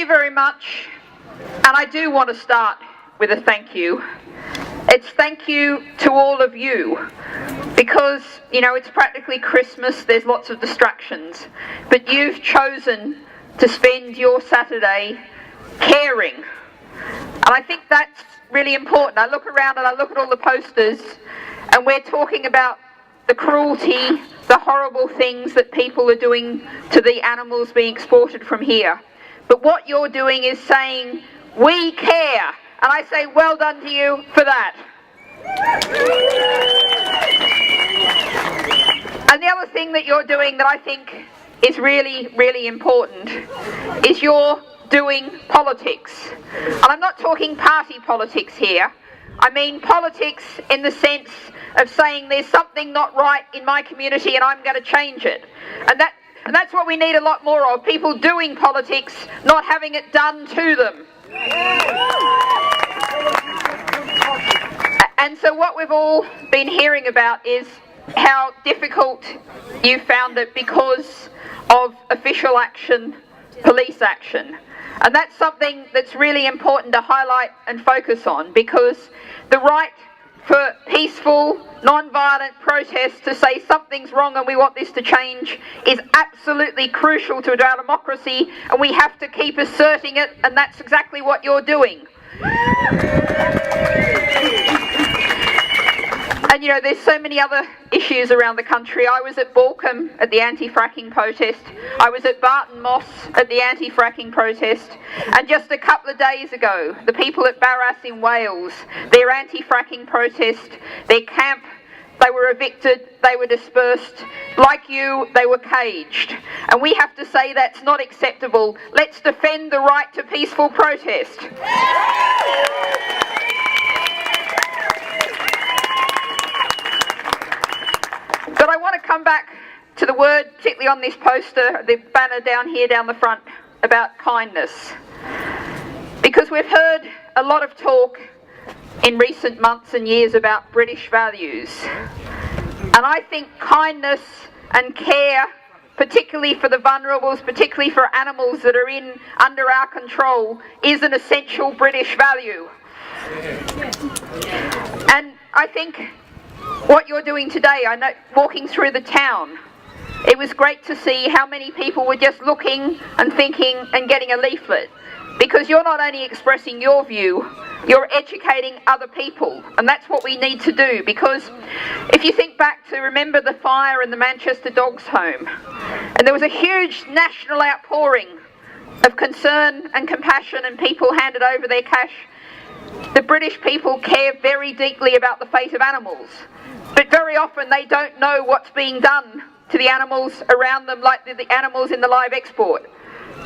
very much, and I do want to start with a thank you. It's thank you to all of you, because, you know, it's practically Christmas, there's lots of distractions, but you've chosen to spend your Saturday caring. And I think that's really important. I look around and I look at all the posters, and we're talking about the cruelty, the horrible things that people are doing to the animals being exported from here. But what you're doing is saying, we care. And I say, well done to you for that. And the other thing that you're doing that I think is really, really important is you're doing politics. And I'm not talking party politics here. I mean politics in the sense of saying there's something not right in my community and I'm going to change it. And that's what we need a lot more of, people doing politics, not having it done to them. And so what we've all been hearing about is how difficult you found it because of official action, police action. And that's something that's really important to highlight and focus on, because the right for peaceful, non-violent protests to say something's wrong and we want this to change is absolutely crucial to our democracy, and we have to keep asserting it, and that's exactly what you're doing. And you know, there's so many other issues around the country. I was at Balcombe at the anti-fracking protest. I was at Barton Moss at the anti-fracking protest. And just a couple of days ago, the people at Barras in Wales, their anti-fracking protest, their camp, they were evicted, they were dispersed. Like you, they were caged. And we have to say that's not acceptable. Let's defend the right to peaceful protest. But I want to come back to the word, particularly on this poster, the banner down here, down the front, about kindness. Because we've heard a lot of talk in recent months and years about British values. And I think kindness and care, particularly for the vulnerables, particularly for animals that are under our control, is an essential British value. And I think what you're doing today, I know, walking through the town, it was great to see how many people were just looking and thinking and getting a leaflet. Because you're not only expressing your view, you're educating other people. And that's what we need to do. Because if you think back to, remember the fire in the Manchester Dogs Home, and there was a huge national outpouring of concern and compassion, and people handed over their cash. The British people care very deeply about the fate of animals. But very often they don't know what's being done to the animals around them, like the animals in the live export.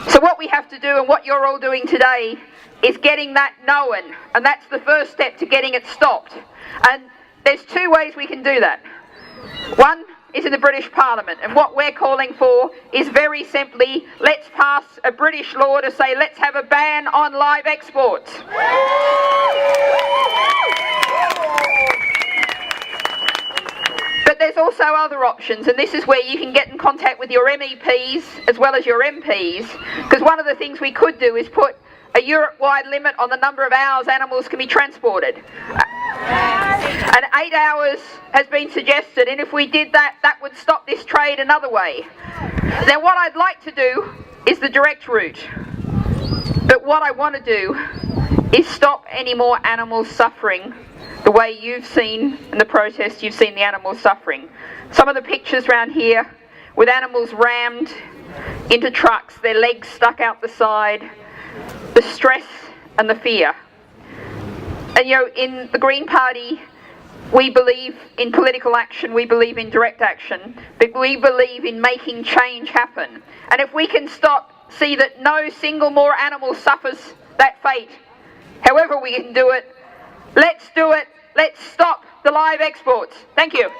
So what we have to do, and what you're all doing today, is getting that known. And that's the first step to getting it stopped. And there's two ways we can do that. One is in the British Parliament. And what we're calling for is very simply, let's pass a British law to say, let's have a ban on live exports. But there's also other options, and this is where you can get in contact with your MEPs as well as your MPs, because one of the things we could do is put a Europe-wide limit on the number of hours animals can be transported. And 8 hours has been suggested, and if we did that, that would stop this trade another way. Now what I'd like to do is the direct route, but what I want to do is stop any more animals suffering the way you've seen in the protest, you've seen the animals suffering. Some of the pictures around here with animals rammed into trucks, their legs stuck out the side, the stress and the fear. And you know, in the Green Party, we believe in political action, we believe in direct action, but we believe in making change happen. And if we can see that no single more animal suffers that fate, however we can do it, let's do it. Let's stop the live exports. Thank you.